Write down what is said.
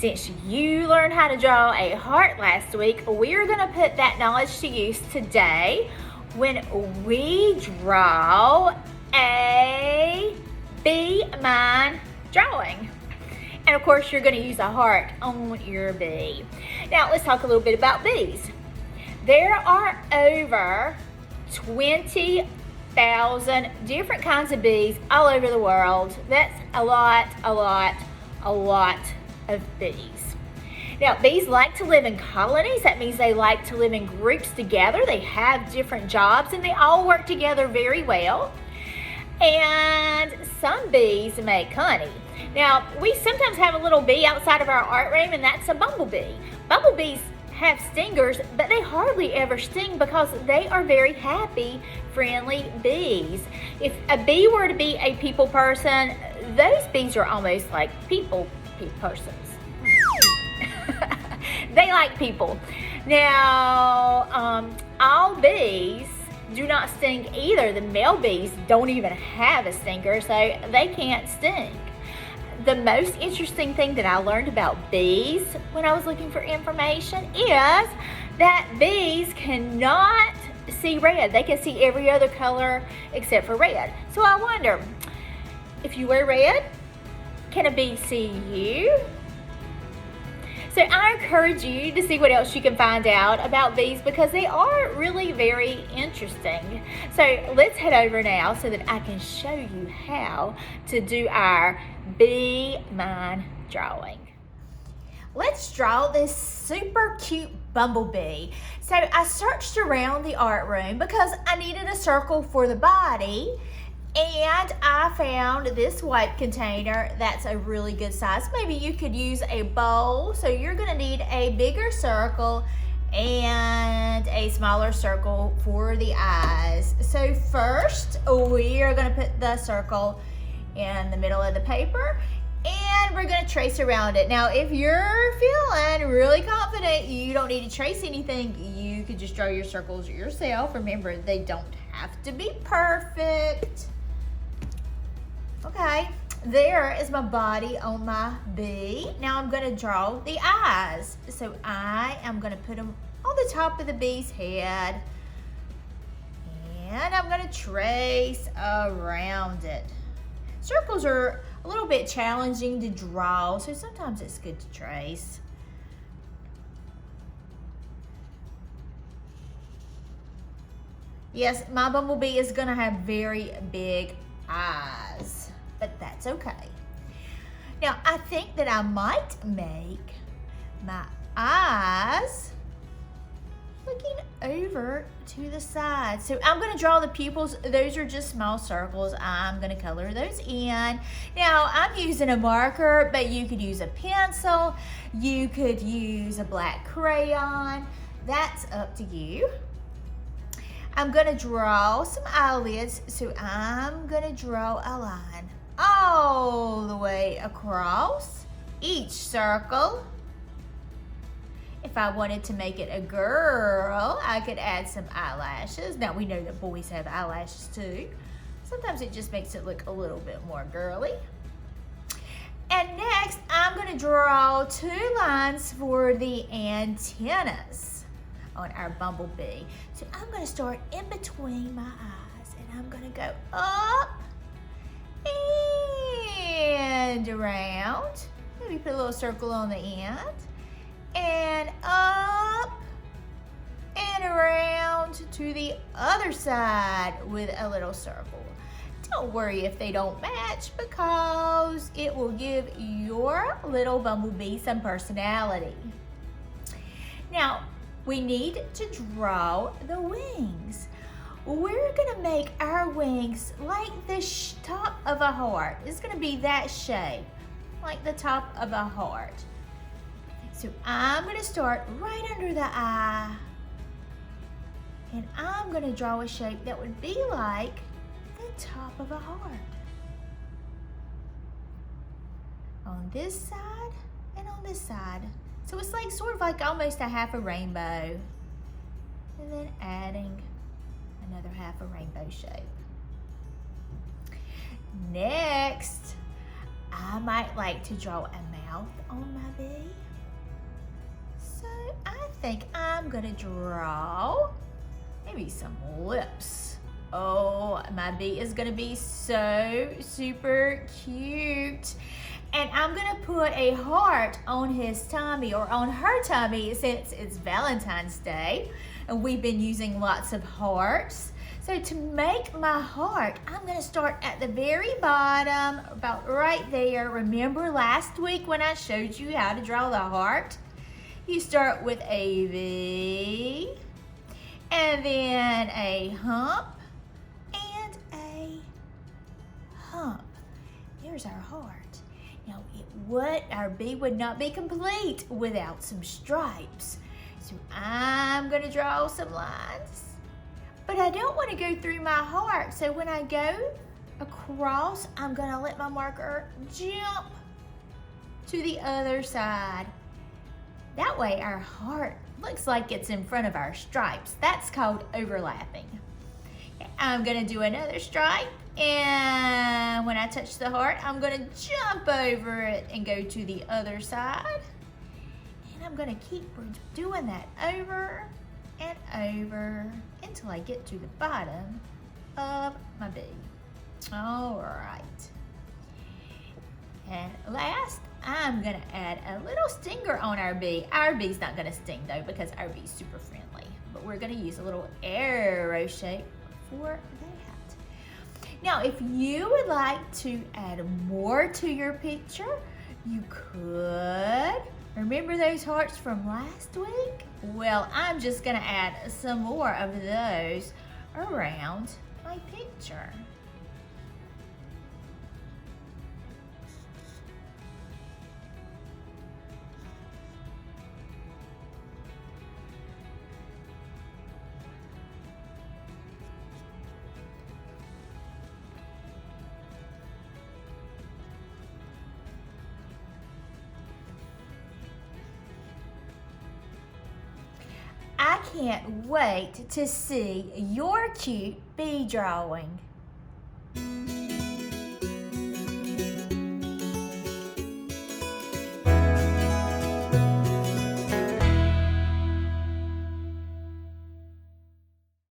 Since you learned how to draw a heart last week, we're going to put that knowledge to use today when we draw a bee mind drawing. And of course, you're going to use a heart on your bee. Now, let's talk a little bit about bees. There are over 20,000 different kinds of bees all over the world. That's a lot of bees. Now, bees like to live in colonies. That means they like to live in groups together. They have different jobs and they all work together very well. And some bees make honey. Now, we sometimes have a little bee outside of our art room, and that's a bumblebee. Bumblebees have stingers, but they hardly ever sting because they are very happy, friendly bees. If a bee were to be a people person, those bees are almost like people persons. They like people. Now, all bees do not sting either. The male bees don't even have a stinger, so they can't sting. The most interesting thing that I learned about bees when I was looking for information is that bees cannot see red. They can see every other color except for red. So I wonder, if you wear red, can a bee see you? So I encourage you to see what else you can find out about bees because they are really very interesting. So let's head over now so that I can show you how to do our bee mind drawing. Let's draw this super cute bumblebee. So I searched around the art room because I needed a circle for the body. And I found this white container that's a really good size. Maybe you could use a bowl. So you're gonna need a bigger circle and a smaller circle for the eyes. So first, we are gonna put the circle in the middle of the paper and we're gonna trace around it. Now, if you're feeling really confident, you don't need to trace anything. You could just draw your circles yourself. Remember, they don't have to be perfect. Okay, there is my body on my bee. Now I'm gonna draw the eyes. So I am gonna put them on the top of the bee's head. And I'm gonna trace around it. Circles are a little bit challenging to draw, so sometimes it's good to trace. Yes, my bumblebee is gonna have very big eyes, but that's okay. Now, I think that I might make my eyes looking over to the side. So I'm gonna draw the pupils. Those are just small circles. I'm gonna color those in. Now, I'm using a marker, but you could use a pencil. You could use a black crayon. That's up to you. I'm gonna draw some eyelids, so I'm gonna draw a line all the way across each circle. If I wanted to make it a girl, I could add some eyelashes. Now, we know that boys have eyelashes too. Sometimes it just makes it look a little bit more girly. And next, I'm gonna draw 2 lines for the antennas on our bumblebee. So I'm gonna start in between my eyes and I'm gonna go up and around. Maybe put a little circle on the end. And up and around to the other side with a little circle. Don't worry if they don't match because it will give your little bumblebee some personality. Now, we need to draw the wings. We're gonna make our wings like the top of a heart. It's gonna be that shape, like the top of a heart. So I'm gonna start right under the eye and I'm gonna draw a shape that would be like the top of a heart. On this side and on this side. So it's like sort of like almost a half a rainbow. And then adding another half a rainbow shape. Next, I might like to draw a mouth on my bee. So I think I'm gonna draw maybe some lips. Oh, my bee is gonna be so super cute. And I'm gonna put a heart on his tummy or on her tummy since it's Valentine's Day. And we've been using lots of hearts. So to make my heart, I'm gonna start at the very bottom, about right there. Remember last week when I showed you how to draw the heart? You start with a V, and then a hump, and a hump. There's our heart. Now, our bee would not be complete without some stripes. So I'm gonna draw some lines. But I don't want to go through my heart. So when I go across, I'm gonna let my marker jump to the other side. That way our heart looks like it's in front of our stripes. That's called overlapping. I'm gonna do another stripe, and when I touch the heart, I'm gonna jump over it and go to the other side. And I'm gonna keep doing that over and over until I get to the bottom of my bee. All right. And last, I'm gonna add a little stinger on our bee. Our bee's not gonna sting though because our bee's super friendly, but we're gonna use a little arrow shape for that. Now, if you would like to add more to your picture, you could. Remember those hearts from last week? Well, I'm just gonna add some more of those around my picture. I can't wait to see your cute bee drawing.